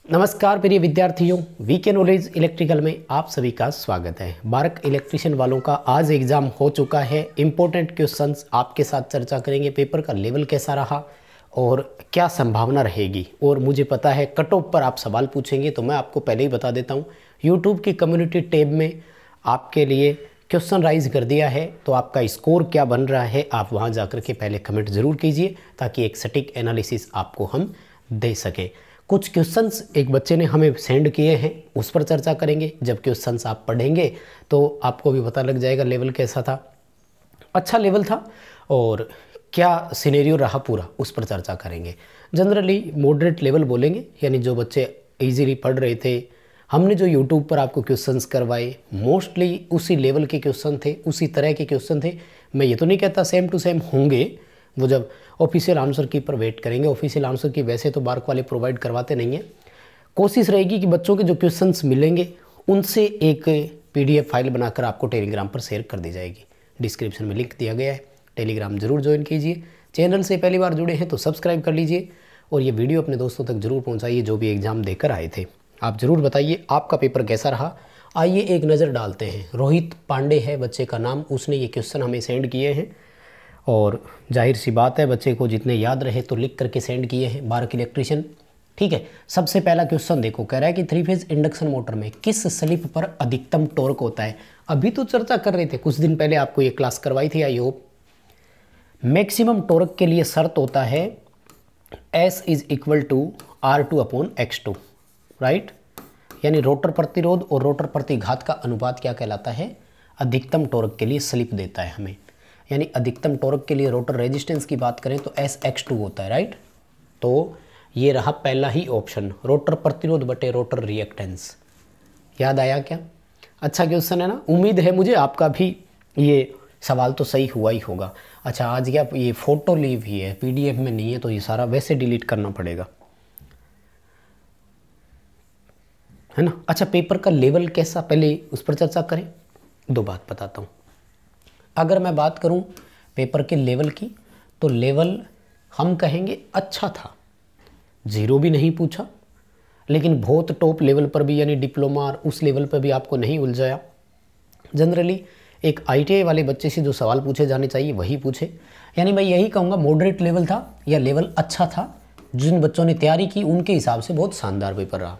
नमस्कार प्रिय विद्यार्थियों, वीके नॉलेज इलेक्ट्रिकल में आप सभी का स्वागत है। बारक इलेक्ट्रिशियन वालों का आज एग्ज़ाम हो चुका है। इम्पोर्टेंट क्वेश्चंस आपके साथ चर्चा करेंगे। पेपर का लेवल कैसा रहा और क्या संभावना रहेगी, और मुझे पता है कट ऑफ पर आप सवाल पूछेंगे, तो मैं आपको पहले ही बता देता हूँ यूट्यूब की कम्युनिटी टैब में आपके लिए क्वेश्चन राइज कर दिया है। तो आपका स्कोर क्या बन रहा है आप वहाँ जाकर के पहले कमेंट ज़रूर कीजिए, ताकि एक सटीक एनालिसिस आपको हम दे सकें। कुछ क्वेश्चंस एक बच्चे ने हमें सेंड किए हैं, उस पर चर्चा करेंगे। जब क्वेश्चंस आप पढ़ेंगे तो आपको भी पता लग जाएगा लेवल कैसा था। अच्छा लेवल था और क्या सिनेरियो रहा पूरा, उस पर चर्चा करेंगे। जनरली मॉडरेट लेवल बोलेंगे, यानी जो बच्चे इजीली पढ़ रहे थे। हमने जो यूट्यूब पर आपको क्वेश्चंस करवाए मोस्टली उसी लेवल के क्वेश्चन थे, उसी तरह के क्वेश्चन थे। मैं ये तो नहीं कहता सेम टू सेम होंगे, वो जब ऑफिशियल आंसर की पर वेट करेंगे। ऑफिशियल आंसर की वैसे तो बार्क वाले प्रोवाइड करवाते नहीं हैं। कोशिश रहेगी कि बच्चों के जो क्वेश्चंस मिलेंगे उनसे एक पीडीएफ फाइल बनाकर आपको टेलीग्राम पर शेयर कर दी जाएगी। डिस्क्रिप्शन में लिंक दिया गया है, टेलीग्राम जरूर ज्वाइन कीजिए। चैनल से पहली बार जुड़े हैं तो सब्सक्राइब कर लीजिए, और ये वीडियो अपने दोस्तों तक जरूर पहुँचाइए जो भी एग्ज़ाम देकर आए थे। आप ज़रूर बताइए आपका पेपर कैसा रहा। आइए एक नज़र डालते हैं। रोहित पांडे है बच्चे का नाम, उसने ये क्वेश्चन हमें सेंड किए हैं, और जाहिर सी बात है बच्चे को जितने याद रहे तो लिख करके सेंड किए हैं। बारक इलेक्ट्रिशियन, ठीक है। सबसे पहला क्वेश्चन देखो, कह रहा है कि 3 फेज इंडक्शन मोटर में किस स्लिप पर अधिकतम टॉर्क होता है। अभी तो चर्चा कर रहे थे, कुछ दिन पहले आपको ये क्लास करवाई थी, आई होप। मैक्सिमम टॉर्क के लिए शर्त होता है S is equal to R2/X2, right. यानी रोटर प्रतिरोध और रोटर प्रतिघात का अनुपात क्या कहलाता है, अधिकतम टॉर्क के लिए स्लिप देता है हमें। यानी अधिकतम टॉर्क के लिए रोटर रेजिस्टेंस की बात करें तो SX2 होता है, राइट। तो ये रहा पहला ही ऑप्शन, रोटर प्रतिरोध बटे रोटर रिएक्टेंस। याद आया क्या? अच्छा क्वेश्चन है ना। उम्मीद है मुझे आपका भी ये सवाल तो सही हुआ ही होगा। अच्छा, आज क्या ये फ़ोटो लीव ही है, PDF में नहीं है, तो ये सारा वैसे डिलीट करना पड़ेगा, है ना। अच्छा, पेपर का लेवल कैसा, पहले उस पर चर्चा करें। दो बात बताता हूँ। अगर मैं बात करूं पेपर के लेवल की, तो लेवल हम कहेंगे अच्छा था। 0 भी नहीं पूछा, लेकिन बहुत टॉप लेवल पर भी, यानी डिप्लोमा उस लेवल पर भी आपको नहीं उलझाया। जनरली एक ITI वाले बच्चे से जो सवाल पूछे जाने चाहिए वही पूछे। यानी मैं यही कहूँगा मॉडरेट लेवल था या लेवल अच्छा था। जिन बच्चों ने तैयारी की उनके हिसाब से बहुत शानदार पेपर रहा।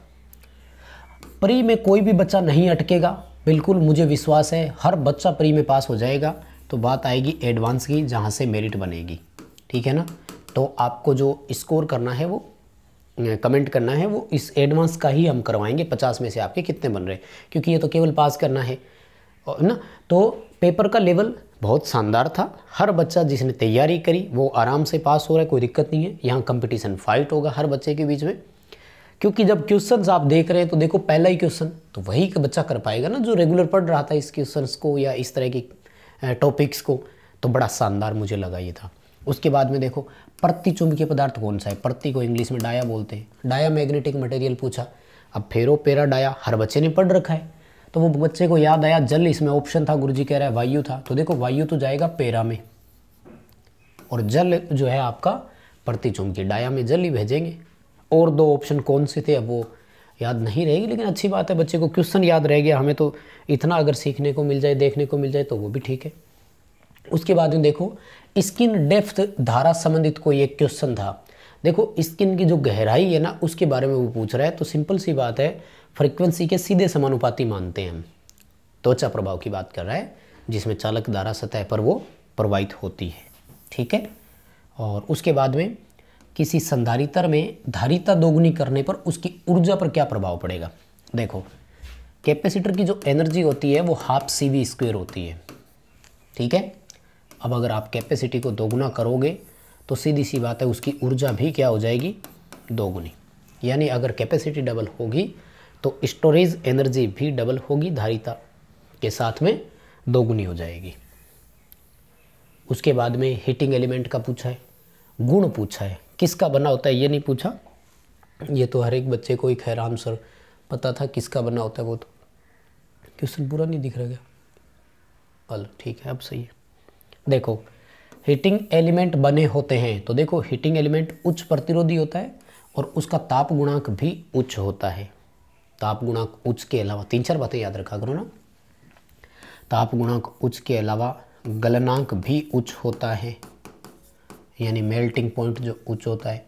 प्री में कोई भी बच्चा नहीं अटकेगा, बिल्कुल मुझे विश्वास है। हर बच्चा प्री में पास हो जाएगा। तो बात आएगी एडवांस की, जहाँ से मेरिट बनेगी, ठीक है ना। तो आपको जो स्कोर करना है वो कमेंट करना है, वो इस एडवांस का ही हम करवाएंगे। 50 में से आपके कितने बन रहे हैं, क्योंकि ये तो केवल पास करना है ना। तो पेपर का लेवल बहुत शानदार था। हर बच्चा जिसने तैयारी करी वो आराम से पास हो रहा है, कोई दिक्कत नहीं है। यहाँ कंपटीशन फाइट होगा हर बच्चे के बीच में, क्योंकि जब क्वेश्चंस आप देख रहे हैं तो देखो पहला ही क्वेश्चन तो वही का बच्चा कर पाएगा ना जो रेगुलर पढ़ रहा था इस क्वेश्चंस को या इस तरह की टॉपिक्स को। तो बड़ा शानदार मुझे लगा ये था। उसके बाद में देखो प्रति चुंबकीय पदार्थ कौन सा है। प्रति को इंग्लिश में डाया बोलते हैं। डाया मैग्नेटिक मटेरियल पूछा। अब फेरो पेरा डाया हर बच्चे ने पढ़ रखा है, तो वो बच्चे को याद आया जल, इसमें ऑप्शन था, गुरुजी कह रहा है वायु था। तो देखो वायु तो जाएगा पेरा में, और जल जो है आपका प्रति चुंबकीय, डाया में जल ही भेजेंगे। और 2 ऑप्शन कौन से थे अब वो याद नहीं रहेगी, लेकिन अच्छी बात है बच्चे को क्वेश्चन याद रह गया। हमें तो इतना अगर सीखने को मिल जाए, देखने को मिल जाए तो वो भी ठीक है। उसके बाद में देखो स्किन डेप्थ धारा संबंधित कोई एक क्वेश्चन था। देखो स्किन की जो गहराई है ना उसके बारे में वो पूछ रहा है। तो सिंपल सी बात है, फ्रीक्वेंसी के सीधे समानुपाती मानते हैं हम। त्वचा प्रभाव की बात कर रहा है, जिसमें चालक धारा सतह पर वो प्रवाहित होती है, ठीक है। और उसके बाद में किसी संधारित्र में धारिता दोगुनी करने पर उसकी ऊर्जा पर क्या प्रभाव पड़ेगा। देखो कैपेसिटर की जो एनर्जी होती है वो ½ CV² होती है, ठीक है। अब अगर आप कैपेसिटी को दोगुना करोगे तो सीधी सी बात है उसकी ऊर्जा भी क्या हो जाएगी, दोगुनी। यानी अगर कैपेसिटी डबल होगी तो स्टोरेज एनर्जी भी डबल होगी, धारिता के साथ में दोगुनी हो जाएगी। उसके बाद में हीटिंग एलिमेंट का पूछा है, गुण पूछा है, किसका बना होता है ये नहीं पूछा। ये तो हर एक बच्चे को ही खैर आंसर पता था किसका बना होता है। वो तो क्वेश्चन पूरा नहीं दिख रहा क्या, चलो ठीक है अब सही है। देखो हीटिंग एलिमेंट बने होते हैं, तो देखो हीटिंग एलिमेंट उच्च प्रतिरोधी होता है और उसका ताप गुणांक भी उच्च होता है। ताप गुणांक उच्च के अलावा 3-4 बातें याद रखा करो ना। ताप गुणांक उच्च के अलावा गलनांक भी उच्च होता है, यानी मेल्टिंग पॉइंट जो उच्च होता है।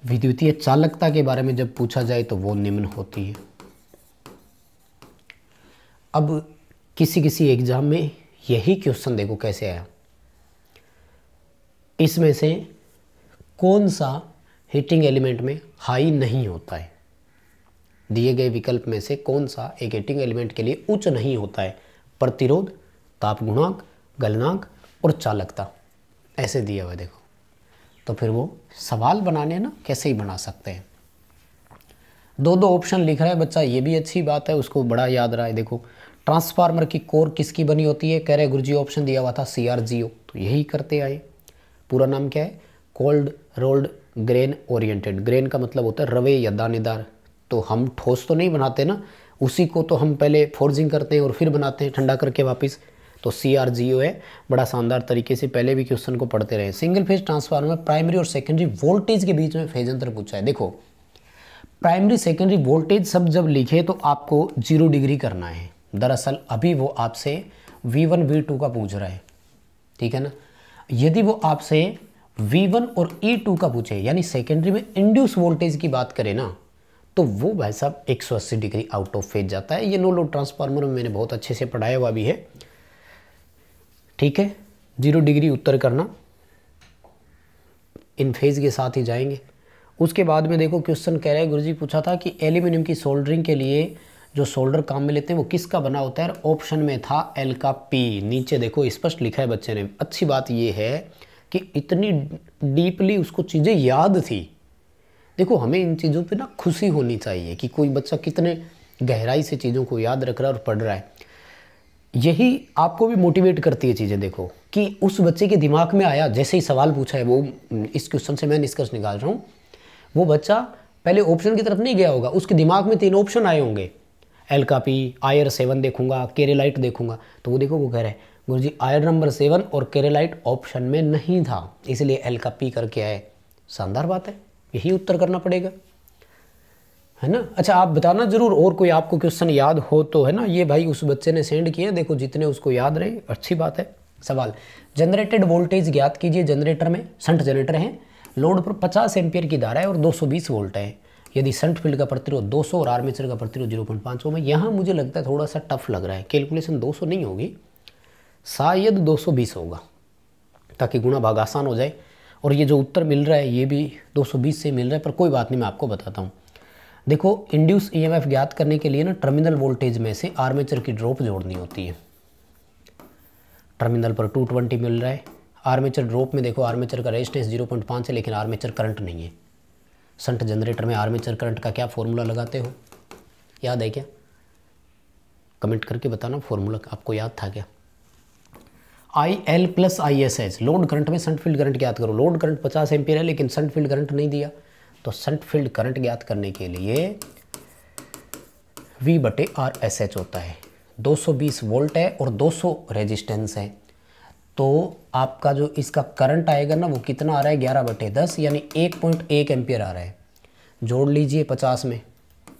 विद्युतीय चालकता के बारे में जब पूछा जाए तो वो निम्न होती है। अब किसी किसी एग्जाम में यही क्वेश्चन देखो कैसे आया, इसमें से कौन सा हीटिंग एलिमेंट में हाई नहीं होता है। दिए गए विकल्प में से कौन सा एक हीटिंग एलिमेंट के लिए उच्च नहीं होता है। प्रतिरोध, ताप गुणांक, गलनांक और चालकता, ऐसे दिया हुआ है देखो। तो फिर वो सवाल बनाने ना कैसे ही बना सकते हैं। 2-2 ऑप्शन लिख रहा है बच्चा, ये भी अच्छी बात है, उसको बड़ा याद रहा है। देखो ट्रांसफार्मर की कोर किसकी बनी होती है, कह रहे गुरुजी ऑप्शन दिया हुआ था CRGO, तो यही करते आए। पूरा नाम क्या है, cold rolled grain oriented. Grain का मतलब होता है रवे या दानेदार। तो हम ठोस तो नहीं बनाते ना, उसी को तो हम पहले फोर्जिंग करते हैं और फिर बनाते हैं ठंडा करके वापस। तो CRGO है। बड़ा शानदार तरीके से पहले भी क्वेश्चन को पढ़ते रहे। सिंगल फेज ट्रांसफार्मर प्राइमरी और सेकेंडरी वोल्टेज के बीच में फेज अंतर पूछा है। देखो प्राइमरी सेकेंडरी वोल्टेज सब जब लिखे तो आपको 0 डिग्री करना है। दरअसल अभी वो आपसे V1 V2 का पूछ रहा है, ठीक है ना। यदि वो आपसे V1 और E2 का पूछे, यानी सेकेंडरी में इंड्यूस वोल्टेज की बात करें ना, तो वो भाई साहब 180 डिग्री आउट ऑफ फेज जाता है। ये नो लोड ट्रांसफार्मर में मैंने बहुत अच्छे से पढ़ाया हुआ भी है, ठीक है। 0 डिग्री उत्तर करना, इन फेज के साथ ही जाएंगे। उसके बाद में देखो क्वेश्चन कह रहा है गुरुजी पूछा था कि एल्यूमिनियम की सोल्डरिंग के लिए जो सोल्डर काम में लेते हैं वो किसका बना होता है। ऑप्शन में था L का P। नीचे देखो स्पष्ट लिखा है बच्चे ने। अच्छी बात ये है कि इतनी डीपली उसको चीज़ें याद थी। देखो हमें इन चीज़ों पे ना खुशी होनी चाहिए कि कोई बच्चा कितने गहराई से चीज़ों को याद रख रहा है और पढ़ रहा है। यही आपको भी मोटिवेट करती है चीज़ें। देखो कि उस बच्चे के दिमाग में आया, जैसे ही सवाल पूछा है, वो इस क्वेश्चन से मैं निष्कर्ष निकाल रहा हूँ, वो बच्चा पहले ऑप्शन की तरफ नहीं गया होगा, उसके दिमाग में 3 ऑप्शन आए होंगे। L का P, आयर 7 देखूंगा, केरेलाइट देखूंगा। तो वो देखो वो कह रहे हैं गुरुजी आयर नंबर 7 और केरेलाइट ऑप्शन में नहीं था, इसलिए L का P करके आए। शानदार बात है, यही उत्तर करना पड़ेगा, है ना। अच्छा आप बताना जरूर और कोई आपको क्वेश्चन याद हो तो, है ना। ये भाई उस बच्चे ने सेंड किए, देखो जितने उसको याद रहे अच्छी बात है। सवाल, जनरेटेड वोल्टेज ज्ञात कीजिए। जनरेटर में शंट जनरेटर है, लोड पर 50 एम्पियर की धारा है और 220 वोल्ट है। यदि शंट फील्ड का प्रतिरोध 200 और आर्मेचर का प्रतिरोध 0.5 ओम है। यहाँ मुझे लगता है थोड़ा सा टफ लग रहा है, कैलकुलेशन 200 नहीं होगी, शायद 220 होगा, ताकि गुणा भाग आसान हो जाए। और ये जो उत्तर मिल रहा है ये भी 220 से मिल रहा है, पर कोई बात नहीं, मैं आपको बताता हूँ। देखो इंड्यूस EMF ज्ञात करने के लिए ना टर्मिनल वोल्टेज में से आर्मेचर की ड्रॉप जोड़नी होती है। टर्मिनल पर 220 मिल रहा है, आर्मेचर ड्रॉप में देखो आर्मेचर का रेजिस्टेंस 0.5 है, लेकिन आर्मेचर करंट नहीं है। शंट जनरेटर में आर्मेचर करंट का क्या फॉर्मूला लगाते हो, याद है क्या? कमेंट करके बताना, फॉर्मूला आपको याद था क्या? IL + ISH। लोड करंट में शंट फील्ड करंट ज्ञात करो। लोड करंट 50 एम्पियर है, लेकिन शंट फील्ड करंट नहीं दिया, तो शंट फील्ड करंट ज्ञात करने के लिए V/RSH होता है। 220 वोल्ट है और 200 रेजिस्टेंस है, तो आपका जो इसका करंट आएगा ना वो कितना आ रहा है, 11/10, यानी 1.1 एम्पियर आ रहा है। जोड़ लीजिए 50 में,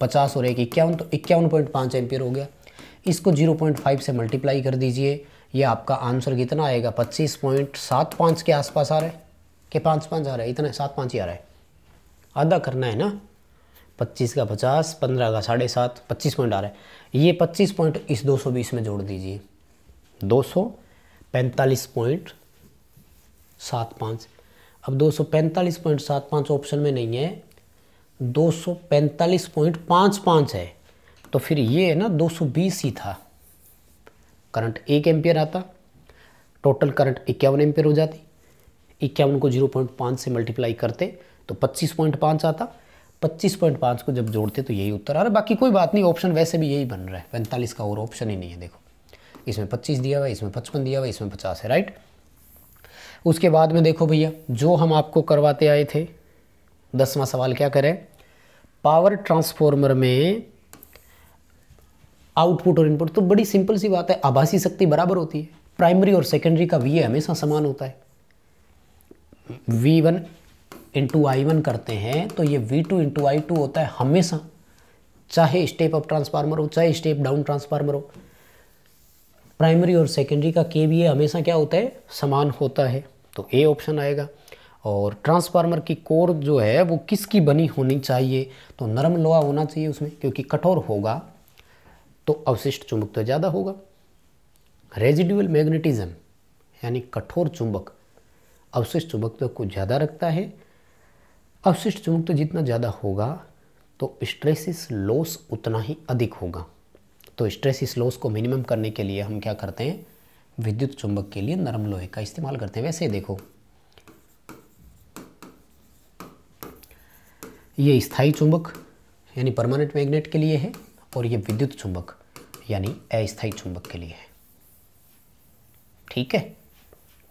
50 और 1 51, तो 51.5 एम्पियर हो गया। इसको 0.5 से मल्टीप्लाई कर दीजिए, ये आपका आंसर कितना आएगा, 25.75 के आसपास आ रहा है कि 5.5 आ रहा है, इतना 7.5 ही आ रहा है। आधा करना है ना, 25 का 50, 15 का 7.5, 25 पॉइंट आ रहा है। ये 25 पॉइंट इस 220 में जोड़ दीजिए, 245.75। अब 245.75 ऑप्शन में नहीं है, 245.55 है, तो फिर ये है ना 220 ही था। करंट 1 एम्पियर आता, टोटल करंट 51 एम्पियर हो जाती। 51 को 0.5 से मल्टीप्लाई करते तो 25.5 आता। 25.5 को जब जोड़ते तो यही उत्तर आ रहा है। बाकी कोई बात नहीं, ऑप्शन वैसे भी यही बन रहा है, 45 का और ऑप्शन ही नहीं है। देखो इसमें 25 दिया हुआ है, इसमें 55 दिया हुआ है, इसमें 50 है, राइट। उसके बाद में देखो भैया, जो हम आपको करवाते आए थे 10वां सवाल क्या करें, पावर ट्रांसफॉर्मर में आउटपुट और इनपुट। तो बड़ी सिंपल सी बात है, आभासी शक्ति बराबर होती है। प्राइमरी और सेकेंडरी का VA हमेशा समान होता है। V1 इंटू I1 करते हैं तो ये V2 इंटू I2 होता है हमेशा, चाहे स्टेप अप ट्रांसफार्मर हो चाहे स्टेप डाउन ट्रांसफार्मर हो। प्राइमरी और सेकेंडरी का KVA हमेशा क्या होता है, समान होता है, तो ए ऑप्शन आएगा। और ट्रांसफार्मर की कोर जो है वो किसकी बनी होनी चाहिए, तो नरम लोहा होना चाहिए उसमें, क्योंकि कठोर होगा तो अवशिष्ट चुंबकत्व ज़्यादा होगा। रेजिडुअल मैग्नेटिज्म यानी कठोर चुंबक अवशिष्ट चुंबकत्व को ज़्यादा रखता है। अवशिष्ट चुंबकत्व जितना ज़्यादा होगा तो स्ट्रेसिस लॉस उतना ही अधिक होगा। तो स्ट्रेसिस लॉस को मिनिमम करने के लिए हम क्या करते हैं, विद्युत चुंबक के लिए नरम लोहे का इस्तेमाल करते हैं। वैसे देखो ये स्थायी चुंबक यानी परमानेंट मैग्नेट के लिए है, और ये विद्युत चुंबक यानी अस्थायी चुंबक के लिए है। ठीक है।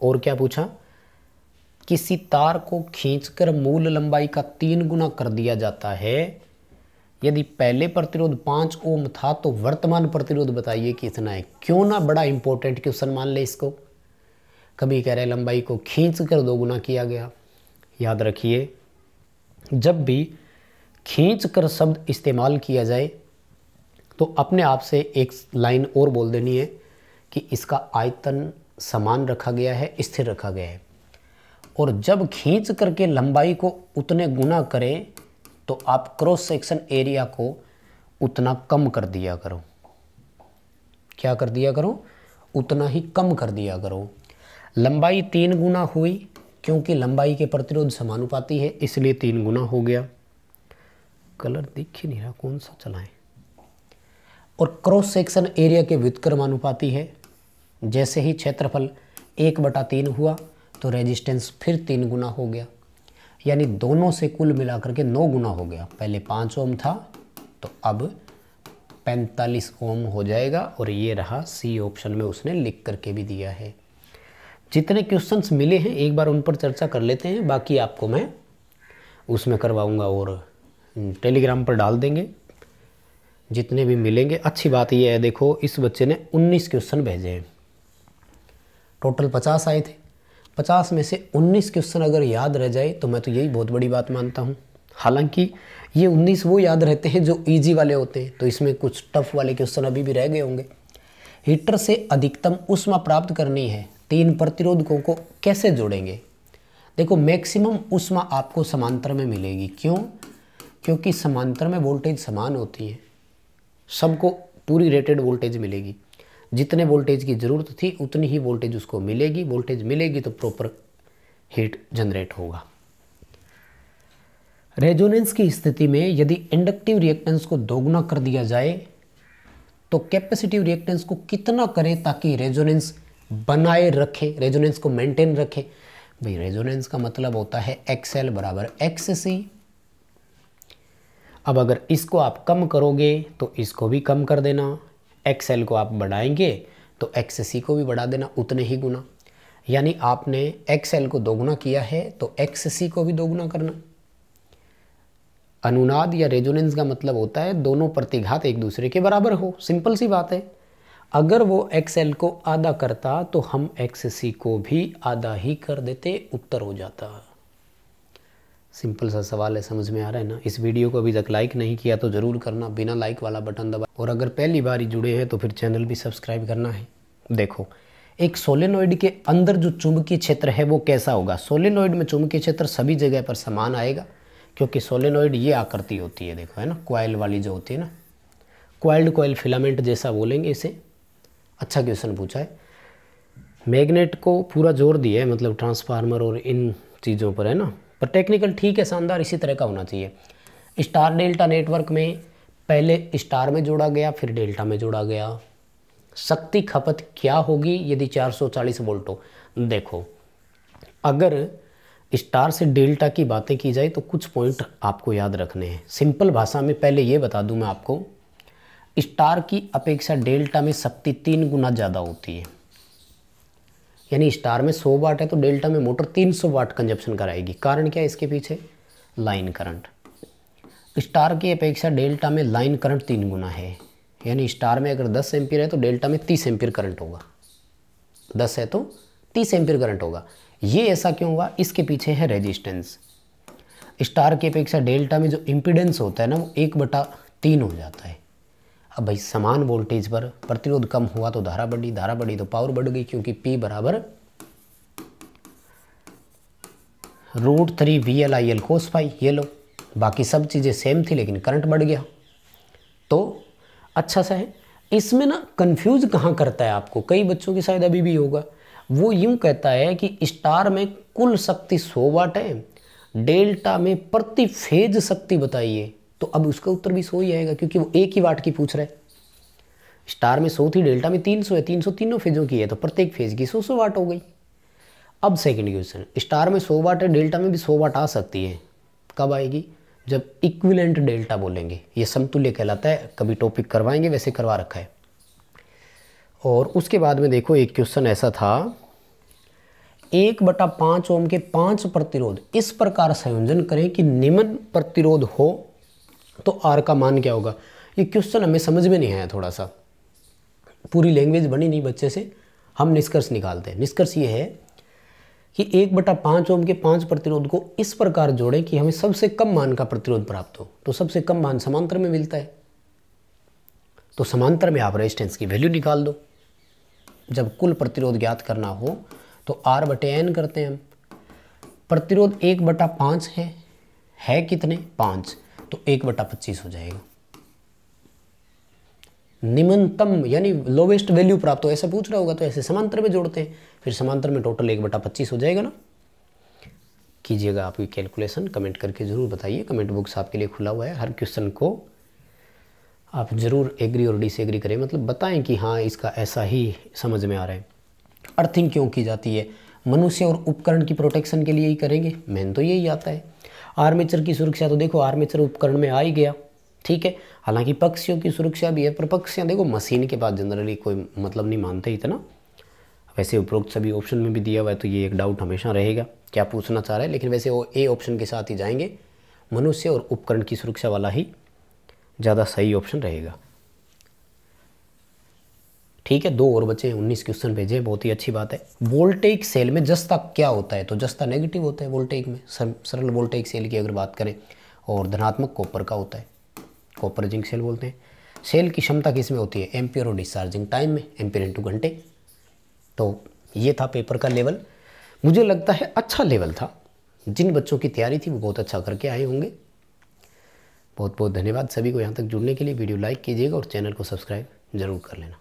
और क्या पूछा, किसी तार को खींचकर मूल लंबाई का 3 गुना कर दिया जाता है। यदि पहले प्रतिरोध 5 ओम था तो वर्तमान प्रतिरोध बताइए कितना है। क्यों ना बड़ा इंपॉर्टेंट क्वेश्चन मान ले इसको। कभी कह रहे लंबाई को खींचकर 2 गुना किया गया। याद रखिए जब भी खींचकर शब्द इस्तेमाल किया जाए तो अपने आप से एक लाइन और बोल देनी है कि इसका आयतन समान रखा गया है, स्थिर रखा गया है। और जब खींच करके लंबाई को उतने गुना करें तो आप क्रॉस सेक्शन एरिया को उतना कम कर दिया करो। क्या कर दिया करो, उतना ही कम कर दिया करो। लंबाई 3 गुना हुई क्योंकि लंबाई के प्रतिरोध समानुपाती है, इसलिए 3 गुना हो गया। कलर दिख ही नहीं रहा, कौन सा चलाएं। और क्रॉस सेक्शन एरिया के व्युत्क्रमानुपाती है। जैसे ही क्षेत्रफल 1/3 हुआ तो रेजिस्टेंस फिर 3 गुना हो गया, यानी दोनों से कुल मिलाकर के 9 गुना हो गया। पहले 5 ओम था तो अब 45 ओम हो जाएगा। और ये रहा सी ऑप्शन में उसने लिख करके भी दिया है। जितने क्वेश्चंस मिले हैं एक बार उन पर चर्चा कर लेते हैं, बाकी आपको मैं उसमें करवाऊंगा और टेलीग्राम पर डाल देंगे जितने भी मिलेंगे। अच्छी बात यह है, देखो इस बच्चे ने 19 क्वेश्चन भेजे हैं, टोटल 50 आए थे। 50 में से 19 क्वेश्चन अगर याद रह जाए तो मैं तो यही बहुत बड़ी बात मानता हूँ। हालांकि ये 19 वो याद रहते हैं जो इजी वाले होते हैं, तो इसमें कुछ टफ वाले क्वेश्चन अभी भी रह गए होंगे। हीटर से अधिकतम ऊष्मा प्राप्त करनी है, 3 प्रतिरोधकों को कैसे जोड़ेंगे। देखो मैक्सिमम ऊष्मा आपको समांतर में मिलेगी। क्यों? क्योंकि समांतर में वोल्टेज समान होती है, सबको पूरी रेटेड वोल्टेज मिलेगी। जितने वोल्टेज की ज़रूरत थी उतनी ही वोल्टेज उसको मिलेगी। वोल्टेज मिलेगी तो प्रॉपर हीट जनरेट होगा। रेजोनेंस की स्थिति में यदि इंडक्टिव रिएक्टेंस को दोगुना कर दिया जाए तो कैपेसिटिव रिएक्टेंस को कितना करें ताकि रेजोनेंस बनाए रखे, रेजोनेंस को मेंटेन रखे। भाई रेजोनेंस का मतलब होता है XL बराबर XC। अब अगर इसको आप कम करोगे तो इसको भी कम कर देना, XL को आप बढ़ाएंगे तो XC को भी बढ़ा देना उतने ही गुना। यानी आपने XL को दोगुना किया है तो XC को भी दोगुना करना। अनुनाद या रेजोनेंस का मतलब होता है दोनों प्रतिघात एक दूसरे के बराबर हो। सिंपल सी बात है। अगर वो XL को आधा करता तो हम XC को भी आधा ही कर देते, उत्तर हो जाता। सिंपल सा सवाल है, समझ में आ रहा है ना। इस वीडियो को अभी तक लाइक नहीं किया तो ज़रूर करना, बिना लाइक वाला बटन दबा। और अगर पहली बार ही जुड़े हैं तो फिर चैनल भी सब्सक्राइब करना है। देखो एक सोलेनॉइड के अंदर जो चुंबकीय क्षेत्र है वो कैसा होगा। सोलेनॉइड में चुंबकीय क्षेत्र सभी जगह पर समान आएगा, क्योंकि सोलेनॉइड ये आकृति होती है, देखो है ना, कॉइल वाली जो होती है ना, कॉइल्ड कॉइल फिलामेंट जैसा बोलेंगे इसे। अच्छा क्वेश्चन पूछा है। मैग्नेट को पूरा जोर दिया है, मतलब ट्रांसफार्मर और इन चीज़ों पर, है ना। पर टेक्निकल ठीक है, शानदार, इसी तरह का होना चाहिए। स्टार डेल्टा नेटवर्क में पहले स्टार में जोड़ा गया फिर डेल्टा में जोड़ा गया। शक्ति खपत क्या होगी यदि 440 वोल्ट हो। देखो अगर स्टार से डेल्टा की बातें की जाए तो कुछ पॉइंट आपको याद रखने हैं। सिंपल भाषा में पहले ये बता दूं मैं आपको, स्टार की अपेक्षा डेल्टा में शक्ति 3 गुना ज़्यादा होती है। यानी स्टार में 100 वाट है तो डेल्टा में मोटर 300 वाट कंजप्शन कराएगी। कारण क्या है इसके पीछे? Line current. स्टार की अपेक्षा डेल्टा में लाइन करंट 3 गुना है। यानी स्टार में अगर 10 एम्पीयर है तो डेल्टा में 30 एम्पीयर करंट होगा। 10 है तो 30 एम्पीयर करंट होगा। ये ऐसा क्यों हुआ? इसके पीछे है रेजिस्टेंस। स्टार की अपेक्षा डेल्टा में जो इम्पीडेंस होता है ना वो 1/3 हो जाता है। अब भाई समान वोल्टेज पर प्रतिरोध कम हुआ तो धारा बढ़ी तो पावर बढ़ गई, क्योंकि P बराबर √3 VL/IL cos फाई। ये लो, बाकी सब चीज़ें सेम थी लेकिन करंट बढ़ गया। तो अच्छा सा है। इसमें ना कंफ्यूज कहाँ करता है आपको, कई बच्चों की शायद अभी भी होगा, वो यूं कहता है कि स्टार में कुल शक्ति 100 वाट है, डेल्टा में प्रति फेज शक्ति बताइए। तो अब उसका उत्तर भी 100 ही आएगा, क्योंकि वो एक ही वाट की पूछ रहा है। स्टार में 100 थी, डेल्टा में 300 है, 300 तीनों फेजों की है, तो प्रत्येक फेज की 100 वाट हो गई। अब सेकंड क्वेश्चन, स्टार में 100 वाट है, डेल्टा में भी 100 वाट आ सकती है। कब आएगी? जब इक्विवेलेंट डेल्टा बोलेंगे। ये समतुल्य कहलाता है, कभी टॉपिक करवाएंगे, वैसे करवा रखा है। और उसके बाद में देखो एक क्वेश्चन ऐसा था, 1/5 ओम के 5 प्रतिरोध इस प्रकार संयोजन करें कि निम्न प्रतिरोध हो तो आर का मान क्या होगा। ये क्वेश्चन हमें समझ में नहीं आया, थोड़ा सा पूरी लैंग्वेज बनी नहीं बच्चे से। हम निष्कर्ष निकालते हैं। निष्कर्ष ये है कि 1/5 ओम के 5 प्रतिरोध को इस प्रकार जोड़ें कि हमें सबसे कम मान का प्रतिरोध प्राप्त हो। तो सबसे कम मान समांतर में मिलता है, तो समांतर में आप रेजिस्टेंस की वैल्यू निकाल दो। जब कुल प्रतिरोध ज्ञात करना हो तो R/N करते हैं हम। प्रतिरोध 1/5 है कितने? 5, तो 1/25 हो जाएगा। निम्नतम यानी लोवेस्ट वैल्यू प्राप्त हो, ऐसा पूछ रहा होगा तो ऐसे समांतर में जोड़ते हैं, फिर समांतर में टोटल 1/25 हो जाएगा ना। कीजिएगा आपकी कैलकुलेशन, कमेंट करके ज़रूर बताइए। कमेंट बॉक्स आपके लिए खुला हुआ है। हर क्वेश्चन को आप ज़रूर एग्री और डिसएग्री करें, मतलब बताएं कि हाँ इसका ऐसा ही समझ में आ रहा है। अर्थिंग क्यों की जाती है? मनुष्य और उपकरण की प्रोटेक्शन के लिए ही करेंगे, मेन तो यही आता है। आर्मेचर की सुरक्षा, तो देखो आर्मेचर उपकरण में आ ही गया, ठीक है। हालांकि पक्षियों की सुरक्षा भी है, पर पक्षियाँ देखो मशीन के पास जनरली कोई मतलब नहीं मानते इतना। वैसे उपरोक्त सभी ऑप्शन में भी दिया हुआ है, तो ये एक डाउट हमेशा रहेगा क्या पूछना चाह रहा है, लेकिन वैसे वो ए ऑप्शन के साथ ही जाएंगे। मनुष्य और उपकरण की सुरक्षा वाला ही ज़्यादा सही ऑप्शन रहेगा, ठीक है। 2 और बचे, 19 क्वेश्चन भेजे, बहुत ही अच्छी बात है। वोल्टेइक सेल में जस्ता क्या होता है? तो जस्ता नेगेटिव होता है वोल्टेइक में, सरल वोल्टेइक सेल की अगर बात करें। और धनात्मक कॉपर का होता है, कॉपर जिंक सेल बोलते हैं। सेल की क्षमता किस में होती है? एम्पियर और डिस्चार्जिंग टाइम में, एम्पियर इंटू घंटे। तो ये था पेपर का लेवल। मुझे लगता है अच्छा लेवल था। जिन बच्चों की तैयारी थी वो बहुत अच्छा करके आए होंगे। बहुत बहुत धन्यवाद सभी को यहाँ तक जुड़ने के लिए। वीडियो लाइक कीजिएगा और चैनल को सब्सक्राइब जरूर कर लेना।